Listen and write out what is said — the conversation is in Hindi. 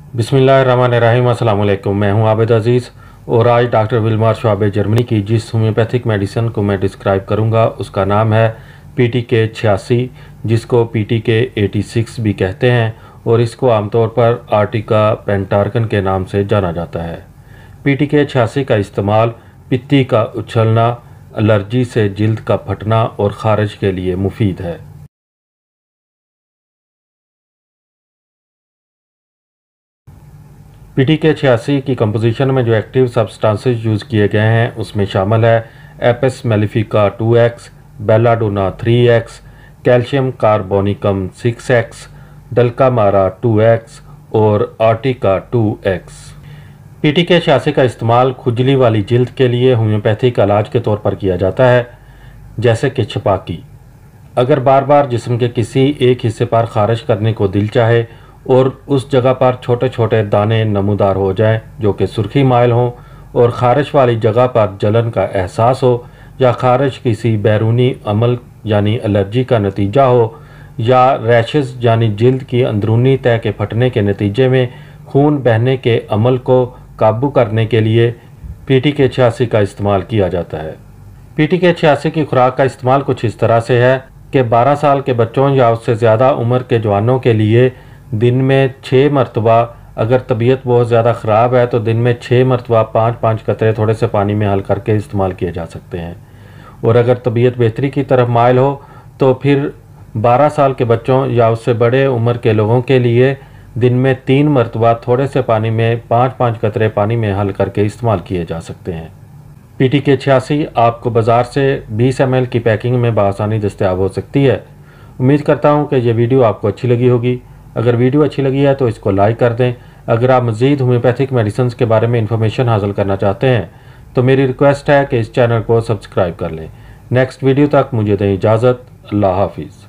बिस्मिल्लाहिर्रहमानिर्रहीम। अस्सलाम वालेकुम। मैं हूं आबिद अज़ीज़ और आज डॉक्टर विल्मर श्वाबे जर्मनी की जिस होम्योपैथिक मेडिसिन को मैं डिस्क्राइब करूंगा उसका नाम है PTK 86, जिसको PTK 86 भी कहते हैं और इसको आमतौर पर आर्टिका पेंटार्कन के नाम से जाना जाता है। PTK 86 का इस्तेमाल पित्ती का उछलना, एलर्जी से जिल्द का फटना और ख़ारिज के लिए मुफीद है। PTK 86 की कंपोजिशन में जो एक्टिव सब्सटेंसेस यूज़ किए गए हैं उसमें शामिल है Apis mellifica 2x, belladonna 3x, calcium carbonicum 6x, डल्कामारा 2x और आर्टिका 2x। PTK 86 का इस्तेमाल खुजली वाली जिल्द के लिए होम्योपैथिक इलाज के तौर पर किया जाता है, जैसे कि छपाकी। अगर बार बार जिस्म के किसी एक हिस्से पर ख़ारिज करने को दिल चाहे और उस जगह पर छोटे छोटे दाने नमूदार हो जाएं जो कि सुर्खी माइल हों और ख़ारिज वाली जगह पर जलन का एहसास हो, या ख़ारिज किसी बैरूनी अमल यानी एलर्जी का नतीजा हो, या रैशेस यानी जिल्द की अंदरूनी तह के फटने के नतीजे में खून बहने के अमल को काबू करने के लिए PTK 86 का इस्तेमाल किया जाता है। PTK 86 की खुराक का इस्तेमाल कुछ इस तरह से है कि 12 साल के बच्चों या उससे ज़्यादा उम्र के जवानों के लिए दिन में 6 मरतबा, अगर तबीयत बहुत ज़्यादा ख़राब है तो दिन में 6 मरतबा 5-5 कतरे थोड़े से पानी में हल करके इस्तेमाल किए जा सकते हैं। और अगर तबीयत बेहतरी की तरफ माइल हो तो फिर 12 साल के बच्चों या उससे बड़े उम्र के लोगों के लिए दिन में 3 मरतबा थोड़े से पानी में 5-5 कतरे पानी में हल करके इस्तेमाल किए जा सकते हैं। PTK 86 आपको बाज़ार से 20 ml की पैकिंग में बआसानी दस्तयाब हो सकती है। उम्मीद करता हूँ कि यह वीडियो आपको अच्छी लगी होगी। अगर वीडियो अच्छी लगी है तो इसको लाइक कर दें। अगर आप मज़ीद होम्योपैथिक मेडिसिन के बारे में इंफॉर्मेशन हासिल करना चाहते हैं तो मेरी रिक्वेस्ट है कि इस चैनल को सब्सक्राइब कर लें। नेक्स्ट वीडियो तक मुझे दें इजाज़त। अल्लाह हाफिज़।